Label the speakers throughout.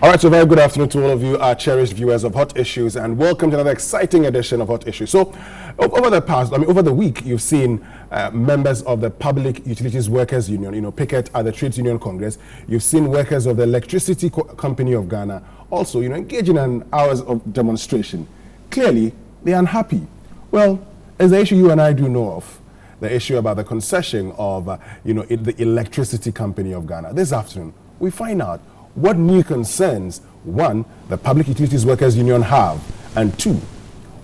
Speaker 1: All right, so very good afternoon to all of you, our cherished viewers of Hot Issues, and welcome to another exciting edition of Hot Issues. So, over the week, you've seen members of the Public Utilities Workers Union, picket at the Trades Union Congress. You've seen workers of the Electricity Company of Ghana also, engaging in hours of demonstration. Clearly, they're unhappy. Well, it's the issue you and I do know of, the issue about the concession of, the Electricity Company of Ghana. This afternoon, we find out what new concerns, one, the Public Utilities Workers Union have, and two,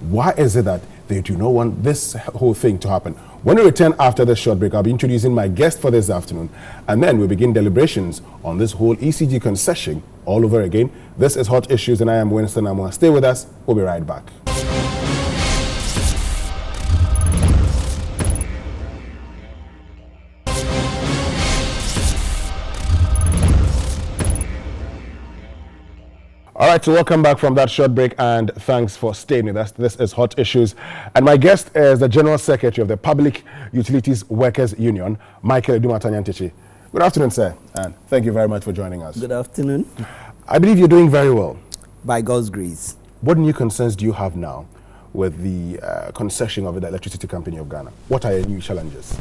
Speaker 1: why is it that they do not want this whole thing to happen? When we return after this short break, I'll be introducing my guest for this afternoon, and then we'll begin deliberations on this whole ECG concession all over again. This is Hot Issues, and I am Winston Amwa. Stay with us. We'll be right back. All right, so welcome back from that short break, and thanks for staying with us. This is Hot Issues, and my guest is the General Secretary of the Public Utilities Workers Union, Michael Dumatanyantichi. Good afternoon, sir, and thank you very much for joining us.
Speaker 2: Good afternoon.
Speaker 1: I believe you're doing very well.
Speaker 2: By God's grace.
Speaker 1: What new concerns do you have now with the concession of the Electricity Company of Ghana? What are your new challenges?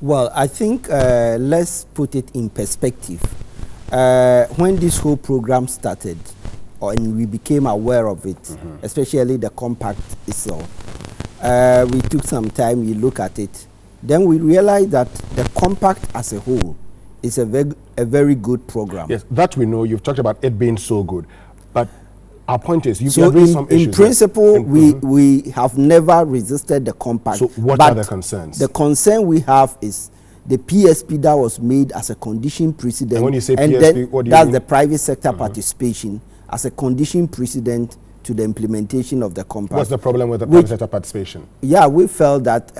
Speaker 2: Well, I think let's put it in perspective. When this whole program started, and we became aware of it, especially the compact itself, we took some time, we look at it. Then we realized that the compact as a whole is a very good program.
Speaker 1: Yes, that we know. You've talked about it being so good. But our point is, you've raised some issues.
Speaker 2: In principle, we have never resisted the compact.
Speaker 1: So what are the concerns?
Speaker 2: The concern we have is the PSP that was made as a condition precedent. And
Speaker 1: when you say PSP, what do you mean?
Speaker 2: That's the private sector participation as a condition precedent to the implementation of the compact.
Speaker 1: What's the problem with the private sector participation?
Speaker 2: Yeah, we felt that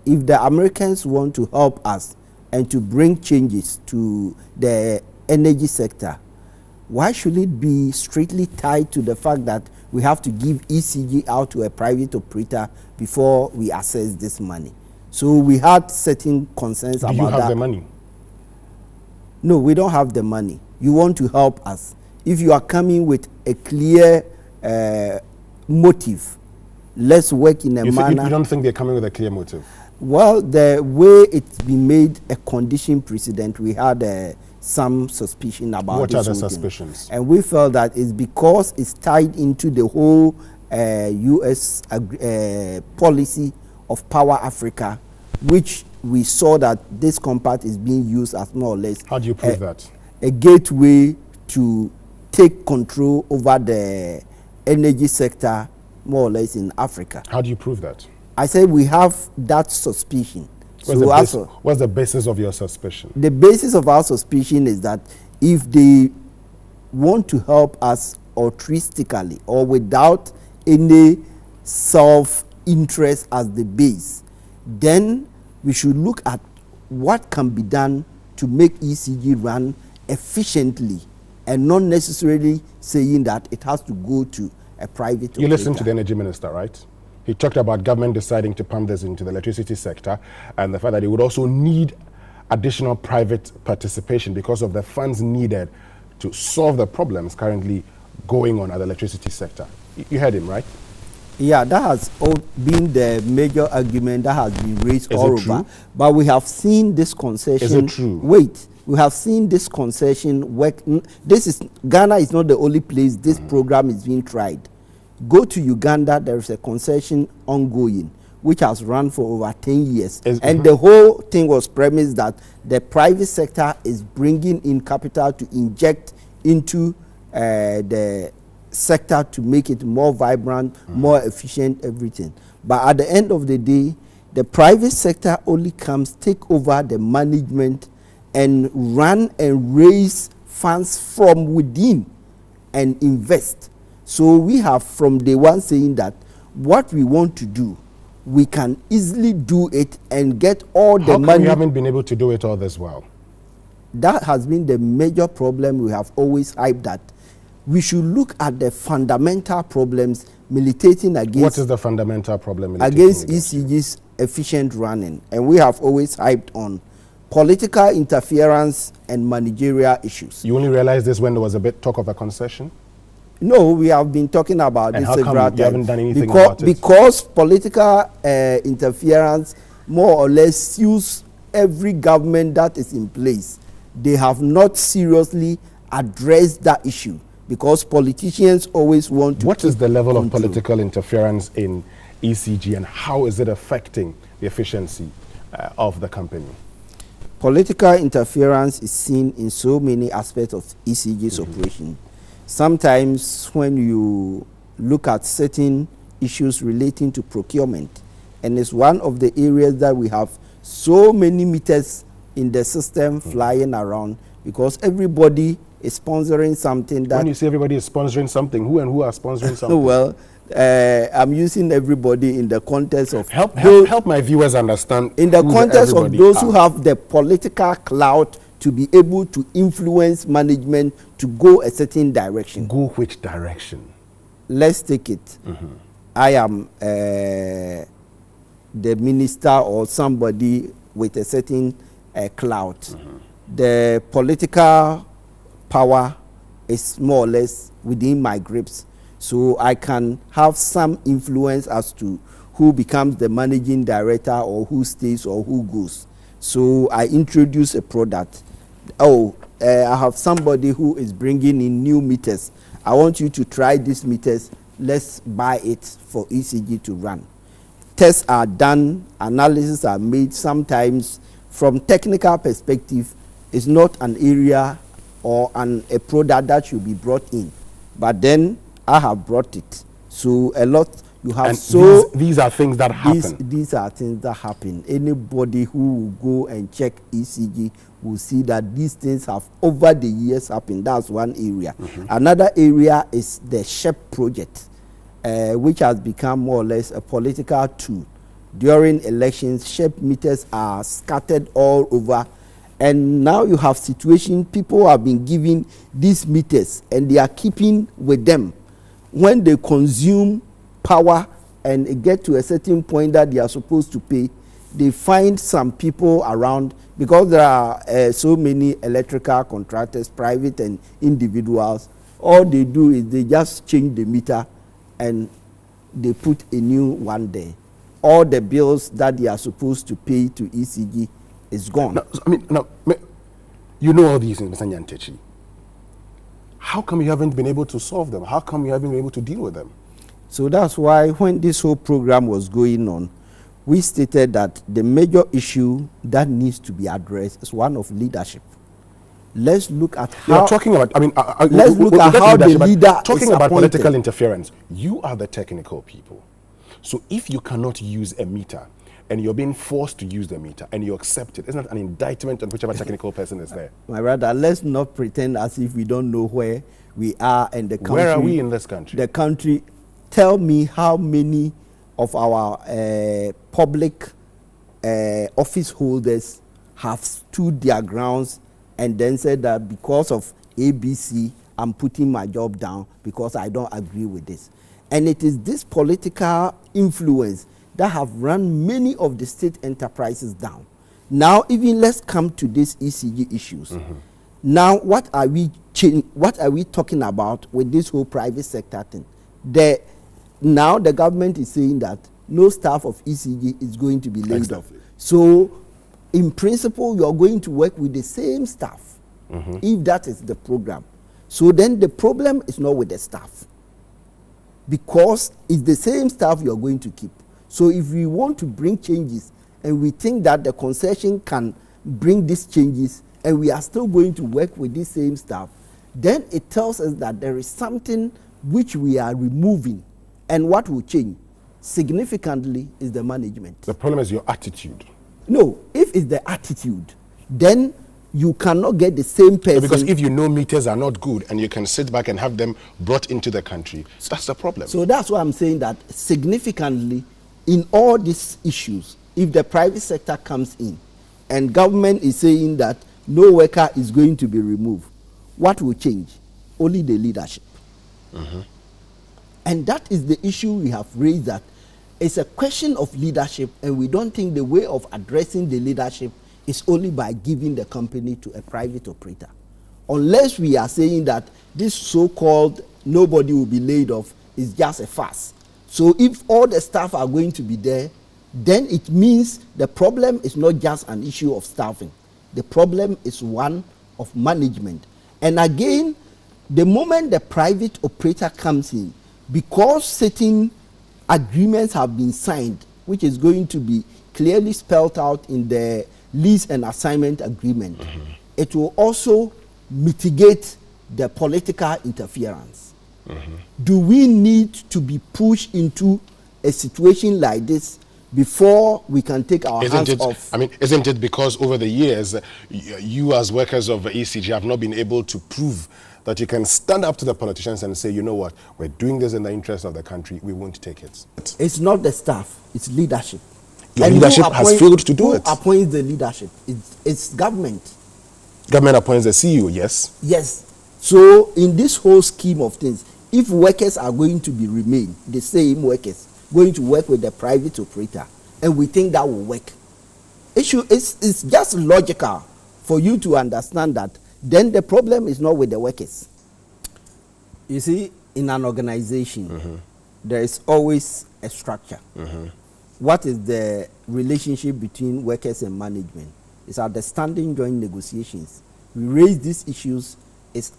Speaker 2: if the Americans want to help us and to bring changes to the energy sector, why should it be strictly tied to the fact that we have to give ECG out to a private operator before we access this money? So we had certain concerns about that. Do you have
Speaker 1: the money?
Speaker 2: No, we don't have the money. You want to help us. If you are coming with a clear motive, let's work in a manner.
Speaker 1: You don't think they're coming with a clear motive?
Speaker 2: Well, the way it's been made a condition precedent, we had some suspicion about
Speaker 1: what
Speaker 2: this.
Speaker 1: What are the suspicions?
Speaker 2: And we felt that it's because it's tied into the whole U.S. policy of Power Africa, which we saw that this compact is being used as more or less.
Speaker 1: How do you prove that?
Speaker 2: A gateway to take control over the energy sector more or less in Africa.
Speaker 1: How do you prove that?
Speaker 2: I said we have that suspicion.
Speaker 1: What's the basis of your suspicion?
Speaker 2: The basis of our suspicion is that if they want to help us altruistically or without any self-interest as the base, then we should look at what can be done to make ECG run efficiently and not necessarily saying that it has to go to a private operator.
Speaker 1: You listened to the Energy Minister, right? He talked about government deciding to pump this into the electricity sector and the fact that it would also need additional private participation because of the funds needed to solve the problems currently going on at the electricity sector. You heard him, right?
Speaker 2: Yeah, that has been the major argument that has been raised all over.
Speaker 1: True?
Speaker 2: But we have seen this concession.
Speaker 1: Is it true?
Speaker 2: Wait, we have seen this concession work. Ghana is not the only place this program is being tried. Go to Uganda, there is a concession ongoing, which has run for over 10 years. And the whole thing was premised that the private sector is bringing in capital to inject into the sector to make it more vibrant, more efficient, everything. But at the end of the day, the private sector only comes, take over the management and run and raise funds from within and invest. So we have from day one saying that what we want to do, we can easily do it and get all the money.
Speaker 1: How come you haven't been able to do it all this while?
Speaker 2: That has been the major problem we have always hyped that. We should look at the fundamental problems militating against.
Speaker 1: What is the fundamental problem
Speaker 2: against ECG's efficient running? And we have always hyped on political interference and managerial issues.
Speaker 1: You only realized this when there was a bit talk of a concession?
Speaker 2: No, we have been talking about
Speaker 1: And
Speaker 2: this
Speaker 1: how come
Speaker 2: several
Speaker 1: you haven't
Speaker 2: times.
Speaker 1: done anything about it?
Speaker 2: Because political interference more or less sues every government that is in place. They have not seriously addressed that issue because politicians always want to.
Speaker 1: What is the level of political interference in ECG and how is it affecting the efficiency of the company?
Speaker 2: Political interference is seen in so many aspects of ECG's operation. Sometimes when you look at certain issues relating to procurement, and it's one of the areas that we have so many meters in the system flying around because everybody is sponsoring something that...
Speaker 1: When you say everybody is sponsoring something, who and who are sponsoring something?
Speaker 2: Well, I'm using everybody in the context of...
Speaker 1: Help my viewers understand.
Speaker 2: In the context of those who have the political clout to be able to influence management to go a certain direction.
Speaker 1: Go which direction?
Speaker 2: Let's take it. I am the minister or somebody with a certain clout. The political power is more or less within my grips. So I can have some influence as to who becomes the managing director or who stays or who goes. So I introduce a product. I have somebody who is bringing in new meters. I want you to try these meters. Let's buy it for ECG to run. Tests are done, analysis are made. Sometimes from technical perspective, it's not an area or a product that should be brought in. But then I have brought it. So a lot you have.
Speaker 1: And these are things that happen.
Speaker 2: These are things that happen. Anybody who will go and check ECG will see that these things have over the years happened. That's one area. Another area is the SHEP project, which has become more or less a political tool. During elections, SHEP meters are scattered all over. And now you have situation, people have been given these meters and they are keeping with them. When they consume power and get to a certain point that they are supposed to pay, they find some people around, because there are so many electrical contractors, private and individuals. All they do is they just change the meter and they put a new one there. All the bills that they are supposed to pay to ECG is gone.
Speaker 1: You know all these things, Mr. Nyantechi. How come you haven't been able to solve them? How come you haven't been able to deal with them?
Speaker 2: So that's why when this whole program was going on, we stated that the major issue that needs to be addressed is one of leadership. Let's look at how...
Speaker 1: You're talking about,
Speaker 2: let's look at how the leader
Speaker 1: talking
Speaker 2: is
Speaker 1: about
Speaker 2: appointed.
Speaker 1: political interference. You are the technical people. So if you cannot use a meter and you're being forced to use the meter and you accept it, isn't that an indictment on whichever technical person is there?
Speaker 2: My brother, let's not pretend as if we don't know where we are and the country.
Speaker 1: Where are we in this country?
Speaker 2: The country. Tell me how many of our public office holders have stood their grounds and then said that because of ABC, I'm putting my job down because I don't agree with this. And it is this political influence that have run many of the state enterprises down. Now, even let's come to these ECG issues. Now, what are we talking about with this whole private sector thing? Now the government is saying that no staff of ECG is going to be laid off. So, in principle, you are going to work with the same staff, if that is the program. So then the problem is not with the staff, because it's the same staff you are going to keep. So if we want to bring changes and we think that the concession can bring these changes and we are still going to work with this same staff, then it tells us that there is something which we are removing, and what will change significantly is the management.
Speaker 1: The problem is your attitude.
Speaker 2: No, if it's the attitude, then you cannot get the same person.
Speaker 1: Because if you know meters are not good and you can sit back and have them brought into the country, that's the problem.
Speaker 2: So that's why I'm saying that significantly in all these issues, if the private sector comes in and government is saying that no worker is going to be removed, what will change? Only the leadership. And that is the issue we have raised, that it's a question of leadership, and we don't think the way of addressing the leadership is only by giving the company to a private operator. Unless we are saying that this so-called nobody will be laid off is just a farce. So if all the staff are going to be there, then it means the problem is not just an issue of staffing. The problem is one of management. And again, the moment the private operator comes in, because certain agreements have been signed, which is going to be clearly spelled out in the lease and assignment agreement, it will also mitigate the political interference. Do we need to be pushed into a situation like this before we can take our hands off?
Speaker 1: I mean, isn't it because over the years, you as workers of ECG have not been able to prove that you can stand up to the politicians and say, you know what, we're doing this in the interest of the country, we won't take it?
Speaker 2: It's not the staff, it's leadership.
Speaker 1: Your leadership has failed to do it.
Speaker 2: Who appoints the leadership? It's government.
Speaker 1: Government appoints the CEO, yes?
Speaker 2: Yes. So in this whole scheme of things, if workers are going to be remain, the same workers, going to work with the private operator, and we think that will work, it's just logical for you to understand that then the problem is not with the workers. You see, in an organization, there is always a structure. What is the relationship between workers and management? It's at the standing joint negotiations. We raise these issues. It's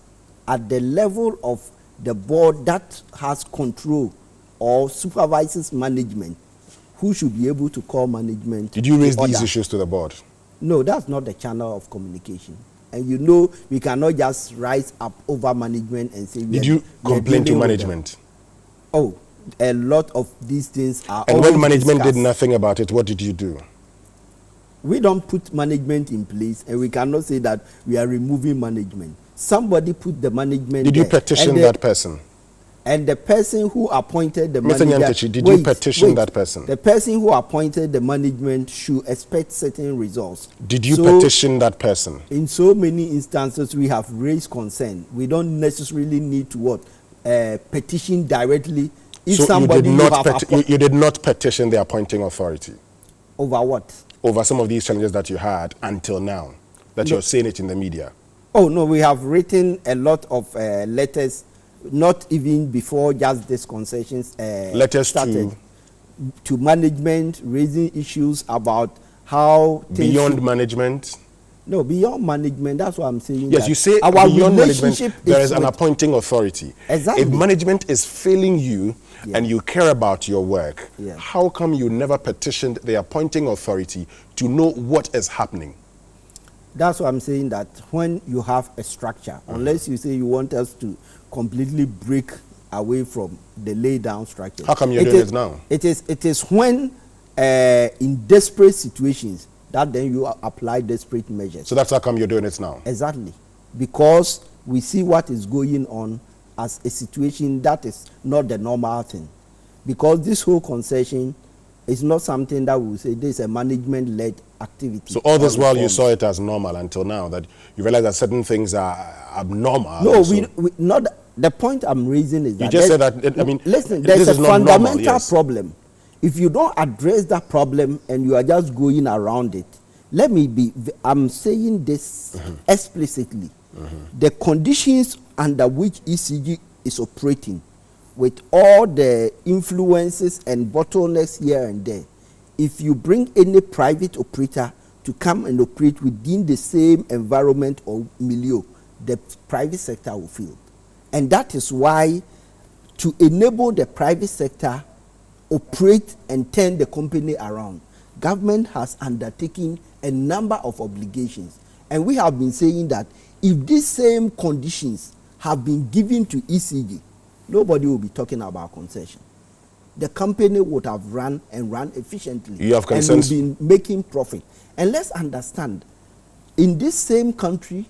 Speaker 2: at the level of the board that has control or supervises management, who should be able to call management.
Speaker 1: Did you raise these issues to the board?
Speaker 2: No, that's not the channel of communication. And you know, we cannot just rise up over management and say...
Speaker 1: Did you complain to management?
Speaker 2: Oh, a lot of these things are...
Speaker 1: And when management did nothing about it, what did you do?
Speaker 2: We don't put management in place, and we cannot say that we are removing management. Somebody put the management.
Speaker 1: Did you petition that person?
Speaker 2: And the person who appointed the manager...
Speaker 1: Mr. Nyantechi, did you petition that person?
Speaker 2: The person who appointed the management should expect certain results.
Speaker 1: Did you petition that person?
Speaker 2: In so many instances, we have raised concern. We don't necessarily need to petition directly. If
Speaker 1: so
Speaker 2: somebody
Speaker 1: you did not petition the appointing authority?
Speaker 2: Over what?
Speaker 1: Over some of these challenges that you had until now, that you're saying it in the media.
Speaker 2: Oh, no, we have written a lot of letters, not even before just this concessions
Speaker 1: letters
Speaker 2: started. To management, raising issues about how...
Speaker 1: Beyond management?
Speaker 2: No, beyond management, that's what I'm saying.
Speaker 1: Yes, you say our beyond management, there is an appointing authority.
Speaker 2: Exactly.
Speaker 1: If management is failing you and you care about your work, how come you never petitioned the appointing authority to know what is happening?
Speaker 2: That's what I'm saying, that when you have a structure, unless you say you want us to completely break away from the laid down structure.
Speaker 1: How come you're doing it now?
Speaker 2: It is when in desperate situations that then you apply desperate measures.
Speaker 1: So that's how come you're doing it now?
Speaker 2: Exactly. Because we see what is going on as a situation that is not the normal thing. Because this whole concession is not something that we will say this is a management-led activity.
Speaker 1: So all this while you saw it as normal until now, that you realize that certain things are abnormal.
Speaker 2: No, we not. The point I'm raising is that...
Speaker 1: You just said that, I mean...
Speaker 2: Listen, there's a fundamental problem. If you don't address that problem and you are just going around it, I'm saying this explicitly. The conditions under which ECG is operating, with all the influences and bottlenecks here and there, if you bring any private operator to come and operate within the same environment or milieu, the private sector will fail. And that is why, to enable the private sector operate and turn the company around, government has undertaken a number of obligations. And we have been saying that if these same conditions have been given to ECG, nobody will be talking about concession. The company would have run efficiently.
Speaker 1: You have concerns?
Speaker 2: And will be making profit. And let's understand, in this same country,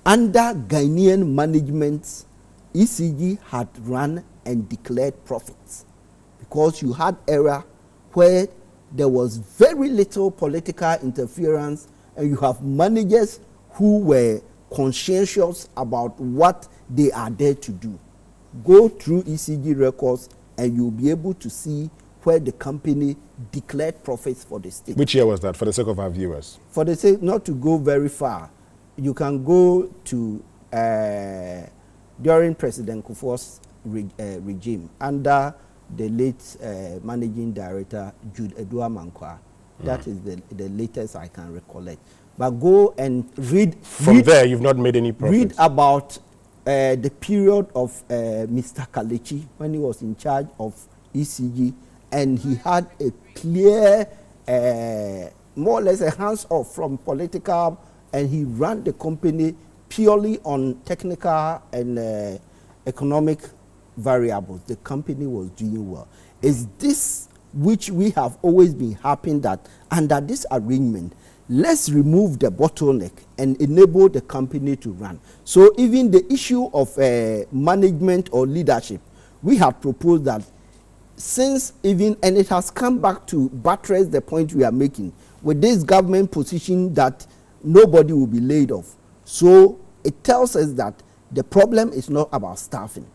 Speaker 2: under Ghanaian management, ECG had run and declared profits. Because you had era where there was very little political interference, and you have managers who were conscientious about what they are there to do. Go through ECG records and you'll be able to see where the company declared profits for the state.
Speaker 1: Which year was that, for the sake of our viewers?
Speaker 2: For the sake, not to go very far, you can go to during President Kufuor's regime, under the late managing director, Jude Edua Mankwa. That is the latest I can recollect. But go and read.
Speaker 1: From there, you've not made any profits.
Speaker 2: Read about the period of Mr. Kalechi when he was in charge of ECG, and he had a clear, more or less a hands-off from political, and he ran the company purely on technical and economic variables. The company was doing well. Is this which we have always been hoping that under this arrangement, let's remove the bottleneck and enable the company to run. So even the issue of management or leadership, we have proposed that since even, and it has come back to buttress the point we are making, with this government position that nobody will be laid off. So it tells us that the problem is not about staffing.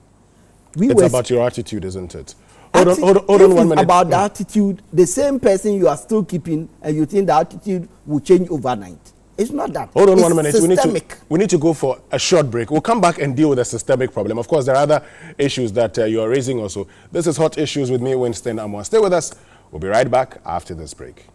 Speaker 1: It's about your attitude, isn't it? Hold on 1 minute.
Speaker 2: About the attitude, the same person you are still keeping, and you think the attitude will change overnight. It's not that.
Speaker 1: Hold on
Speaker 2: it's
Speaker 1: 1 minute.
Speaker 2: Systemic.
Speaker 1: We need to go for a short break. We'll come back and deal with the systemic problem. Of course, there are other issues that you are raising also. This is Hot Issues with me, Winston Amwa. Stay with us. We'll be right back after this break.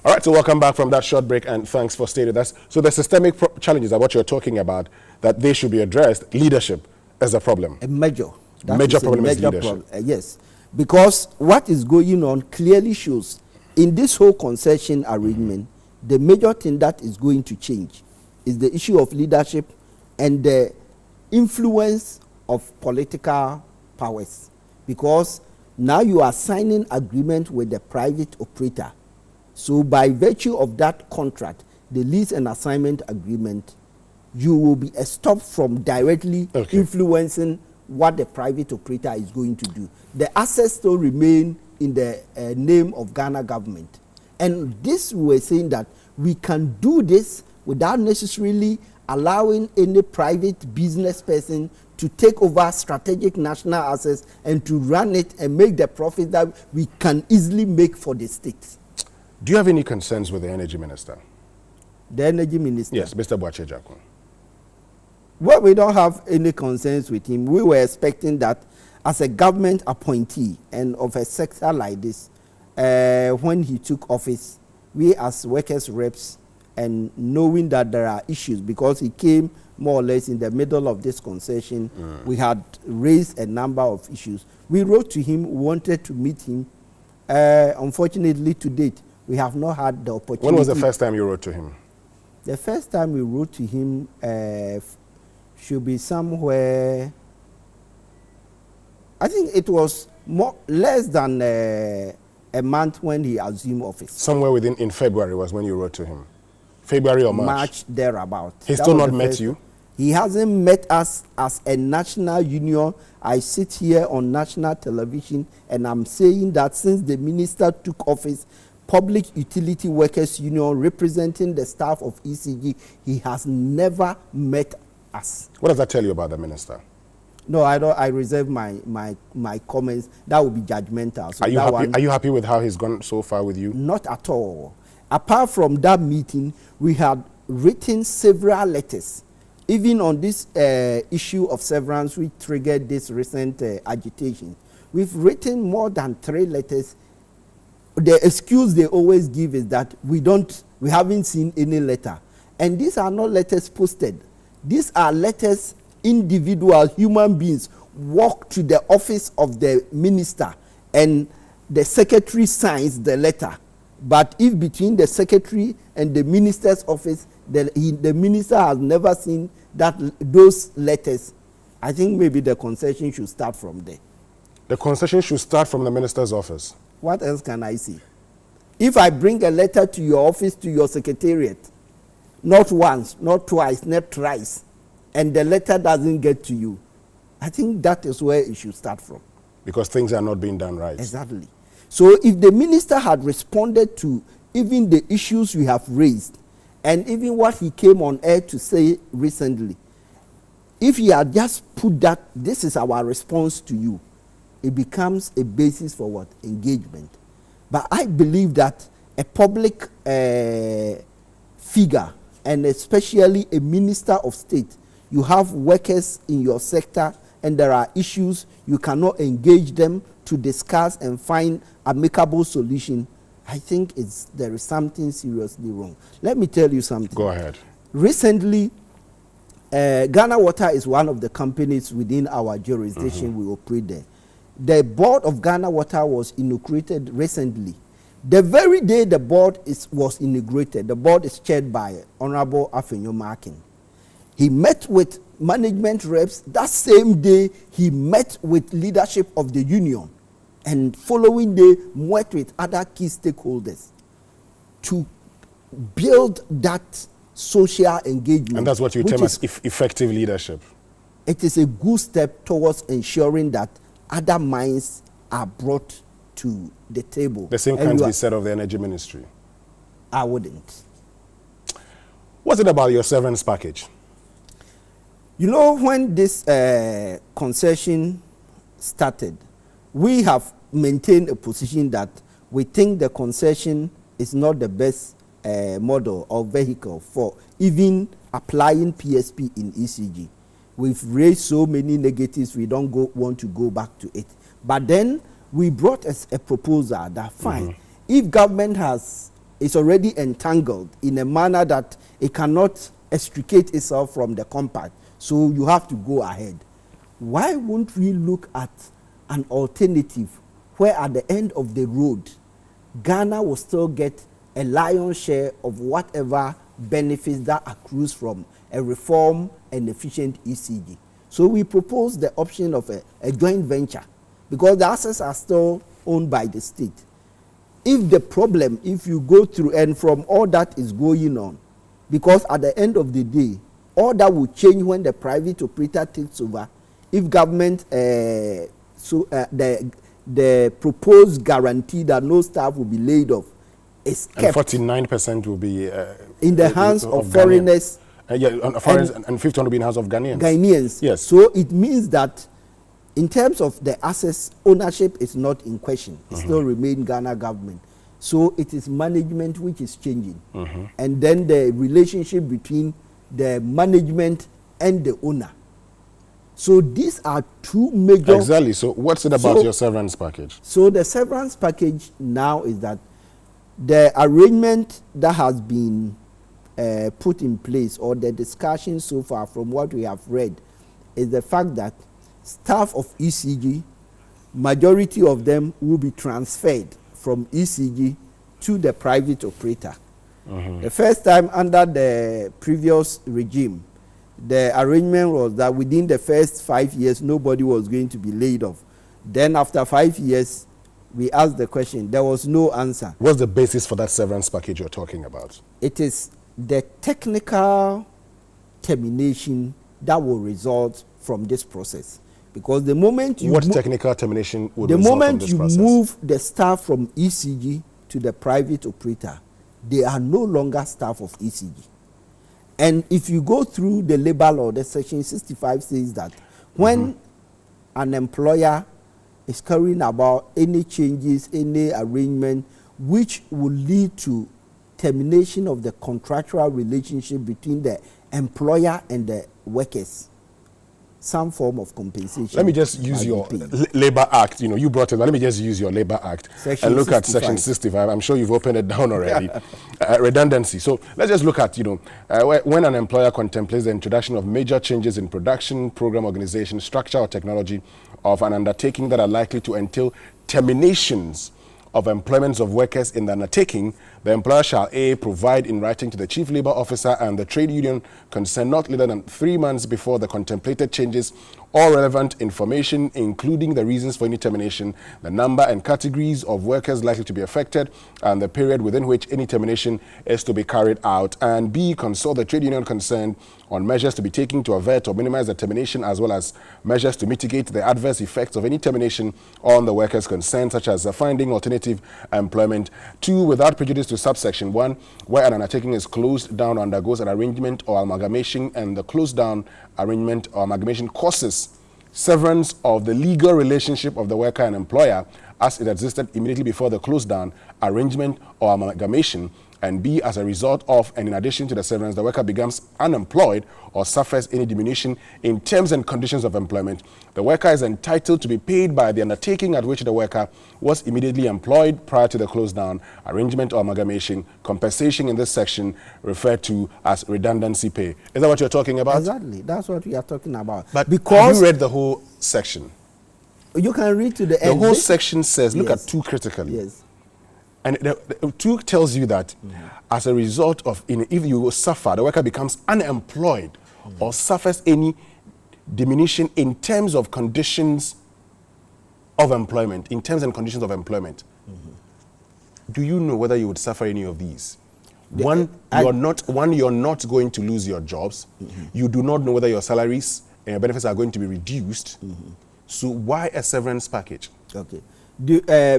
Speaker 1: All right, so welcome back from that short break, and thanks for staying with us. So the systemic challenges are what you're talking about, that they should be addressed. Leadership is a problem.
Speaker 2: A major.
Speaker 1: Major problem is leadership.
Speaker 2: Yes, because what is going on clearly shows in this whole concession arrangement, the major thing that is going to change is the issue of leadership and the influence of political powers. Because now you are signing agreement with the private operator. So by virtue of that contract, the lease and assignment agreement, you will be stopped from directly influencing what the private operator is going to do. The assets still remain in the name of Ghana government. And this, we're saying that we can do this without necessarily allowing any private business person to take over strategic national assets and to run it and make the profit that we can easily make for the state.
Speaker 1: Do you have any concerns with the energy minister?
Speaker 2: The energy minister?
Speaker 1: Yes, Mr. Boakye-Agyarko.
Speaker 2: Well, we don't have any concerns with him. We were expecting that as a government appointee and of a sector like this, when he took office, we as workers' reps, and knowing that there are issues, because he came more or less in the middle of this concession, we had raised a number of issues. We wrote to him, wanted to meet him. Unfortunately, to date, we have not had the opportunity.
Speaker 1: When was the first time you wrote to him?
Speaker 2: The first time we wrote to him should be somewhere, I think it was less than a month when he assumed office.
Speaker 1: Somewhere in February was when you wrote to him? February or March?
Speaker 2: March, thereabout.
Speaker 1: He's still not met you?
Speaker 2: He hasn't met us as a national union. I sit here on national television and I'm saying that since the minister took office, Public Utility Workers Union representing the staff of ECG, he has never met us.
Speaker 1: What does that tell you about the minister?
Speaker 2: No, I don't. I reserve my comments. That would be judgmental. So
Speaker 1: are you happy with how he's gone so far with you?
Speaker 2: Not at all. Apart from that meeting, we had written several letters, even on this issue of severance, which triggered this recent agitation. We've written more than 3 letters. The excuse they always give is that we haven't seen any letter. And these are not letters posted. These are letters individual human beings walk to the office of the minister and the secretary signs the letter. But if between the secretary and the minister's office, the minister has never seen those letters, I think maybe the concession should start from there.
Speaker 1: The concession should start from the minister's office?
Speaker 2: What else can I say? If I bring a letter to your office, to your secretariat, not once, not twice, not thrice, and the letter doesn't get to you, I think that is where it should start from. Because
Speaker 1: things are not being done right.
Speaker 2: Exactly. So if the minister had responded to even the issues we have raised, and even what he came on air to say recently, if he had just put that, this is our response to you, it becomes a basis for what? Engagement. But I believe that a public figure, and especially a minister of state, you have workers in your sector and there are issues, you cannot engage them to discuss and find amicable solution. I think there is something seriously wrong. Let me tell you something.
Speaker 1: Go ahead.
Speaker 2: Recently, Ghana Water is one of the companies within our jurisdiction. We operate there. The board of Ghana Water was inaugurated recently. The very day the board was inaugurated, the board is chaired by Honorable Afenyo Markin. He met with management reps. That same day, he met with leadership of the union. And following day, met with other key stakeholders to build that social engagement.
Speaker 1: And that's what you term as effective leadership.
Speaker 2: It is a good step towards ensuring that other minds are brought to the table.
Speaker 1: The same can't be said of the energy ministry.
Speaker 2: I wouldn't.
Speaker 1: What's it about your severance package?
Speaker 2: You know, when this concession started, we have maintained a position that we think the concession is not the best model or vehicle for even applying PSP in ECG. We've raised so many negatives, we don't want to go back to it. But then we brought a proposal that fine, if government is already entangled in a manner that it cannot extricate itself from the compact, so you have to go ahead. Why won't we look at an alternative where at the end of the road, Ghana will still get a lion's share of whatever benefits that accrues from a reform and efficient ECG. So we propose the option of a joint venture because the assets are still owned by the state. If you go through and from all that is going on, because at the end of the day, all that will change when the private operator takes over. If government, the proposed guarantee that no staff will be laid off is kept.
Speaker 1: And 49% will be
Speaker 2: in the hands of foreigners.
Speaker 1: Foreigners, and 50% will be in the hands of Ghanaians.
Speaker 2: Ghanaians.
Speaker 1: Yes.
Speaker 2: So it means that in terms of the assets, ownership is not in question. It still remains Ghana government. So it is management which is changing. And then the relationship between the management and the owner. So these are two major...
Speaker 1: Exactly. So what's it about your severance package?
Speaker 2: So the severance package now is that the arrangement that has been put in place, or the discussion so far from what we have read, is the fact that staff of ECG, majority of them will be transferred from ECG to the private operator. The first time under the previous regime, the arrangement was that within the first 5 years, nobody was going to be laid off. Then after 5 years, we asked the question. There was no answer.
Speaker 1: What's the basis for that severance package you're talking about?
Speaker 2: It is the technical termination that will result from this process. Because the moment you...
Speaker 1: What technical termination would result from this process? The moment you move
Speaker 2: the staff from ECG to the private operator, they are no longer staff of ECG. And if you go through the labor law, the section 65 says that when an employer is carrying about any changes, any arrangement which will lead to termination of the contractual relationship between the employer and the workers, some form of compensation.
Speaker 1: Let me just use your Labor Act. You know, you brought it, but let me just use your Labor Act and look at Section 65. I'm sure you've opened it down already. Redundancy. So let's just look at, when an employer contemplates the introduction of major changes in production, program organization, structure, or technology of an undertaking that are likely to entail terminations of employments of workers in the undertaking, the employer shall A, provide in writing to the chief labor officer and the trade union concerned not later than 3 months before the contemplated changes all relevant information, including the reasons for any termination, the number and categories of workers likely to be affected, and the period within which any termination is to be carried out. And B, consult the trade union concerned on measures to be taken to avert or minimize the termination, as well as measures to mitigate the adverse effects of any termination on the workers concerned, such as finding alternative employment. 2, without prejudice to subsection 1, where an undertaking is closed down or undergoes an arrangement or amalgamation, and the closed down arrangement or amalgamation causes severance of the legal relationship of the worker and employer as it existed immediately before the closed down arrangement or amalgamation, and B, as a result of and in addition to the severance, the worker becomes unemployed or suffers any diminution in terms and conditions of employment, the worker is entitled to be paid by the undertaking at which the worker was immediately employed prior to the close down arrangement or amalgamation. Compensation in this section referred to as redundancy pay. Is that what you're talking about?
Speaker 2: Exactly. That's what we are talking about.
Speaker 1: But
Speaker 2: because
Speaker 1: have you read the whole section?
Speaker 2: You can read to the end.
Speaker 1: The whole section says, look
Speaker 2: Yes.
Speaker 1: at 2 critically.
Speaker 2: Yes.
Speaker 1: And the 2 tells you that as a result of, if you suffer, the worker becomes unemployed or suffers any diminution in terms of conditions of employment, Do you know whether you would suffer any of these? One, you're not going to lose your jobs. You do not know whether your salaries and your benefits are going to be reduced. So why a severance package?
Speaker 2: Okay.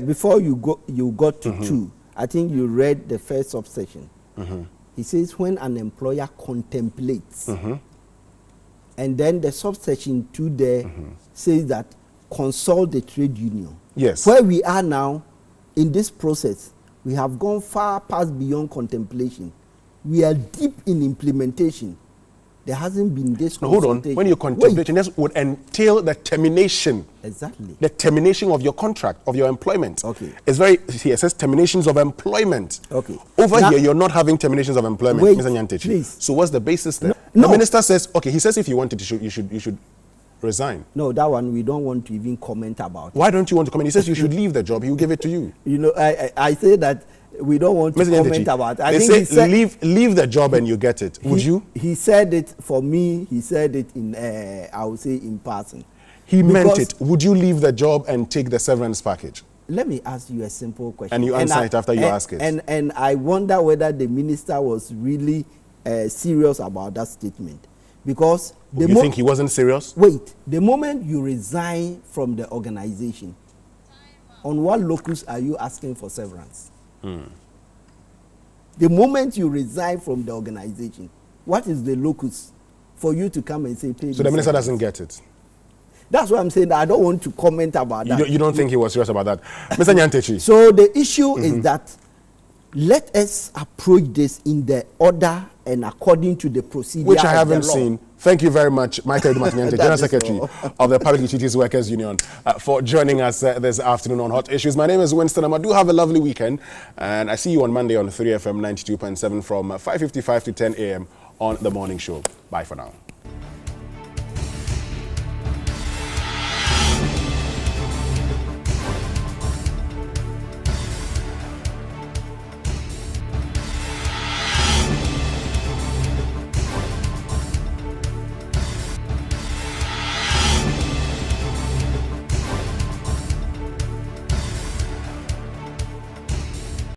Speaker 2: Before you got to 2, I think you read the first subsection. He says when an employer contemplates, and then the subsection 2 there says that consult the trade union.
Speaker 1: Yes.
Speaker 2: Where we are now in this process, we have gone far past beyond contemplation. We are deep in implementation. There hasn't been this
Speaker 1: Now, hold on. When you contemplate, this would entail the termination.
Speaker 2: Exactly.
Speaker 1: The termination of your contract, of your employment.
Speaker 2: Okay.
Speaker 1: It's very, here it says terminations of employment.
Speaker 2: Okay.
Speaker 1: Over
Speaker 2: Now,
Speaker 1: here, you're not having terminations of employment,
Speaker 2: wait,
Speaker 1: Mr. Nyantechi.
Speaker 2: please.
Speaker 1: So what's the basis there?
Speaker 2: No.
Speaker 1: The minister says, okay, he says if you wanted to, you should resign.
Speaker 2: No, that one we don't want to even comment about.
Speaker 1: Why don't you want to comment? He says you should leave the job. He will give it to you.
Speaker 2: You know, I say that we don't want to
Speaker 1: Mr.
Speaker 2: comment
Speaker 1: Nyantechi,
Speaker 2: about it. I
Speaker 1: they
Speaker 2: think
Speaker 1: say
Speaker 2: he said,
Speaker 1: leave the job and you get it. Would you?
Speaker 2: He said it for me. He said it in, I would say, in person.
Speaker 1: He meant it. Would you leave the job and take the severance package?
Speaker 2: Let me ask you a simple question.
Speaker 1: And you answer it after you ask it.
Speaker 2: And I wonder whether the minister was really serious about that statement. Because
Speaker 1: You think he wasn't serious?
Speaker 2: Wait, the moment you resign from the organization, on what locus are you asking for severance? The moment you resign from the organization, what is the locus for you to come and say pay?
Speaker 1: So the minister doesn't get it.
Speaker 2: That's what I'm saying. I don't want to comment about that.
Speaker 1: You don't think he was serious about that, Mr. Nyantechi?
Speaker 2: So the issue is that let us approach this in the order and according to the procedure,
Speaker 1: which I haven't sing. Thank you very much, Michael Nyantechi, General Secretary of the Public Utilities Workers Union, for joining us this afternoon on Hot Issues. My name is Winston Amadou. Have a lovely weekend, and I see you on Monday on 3FM 92.7 from 5:55 to 10 a.m. on The Morning Show. Bye for now.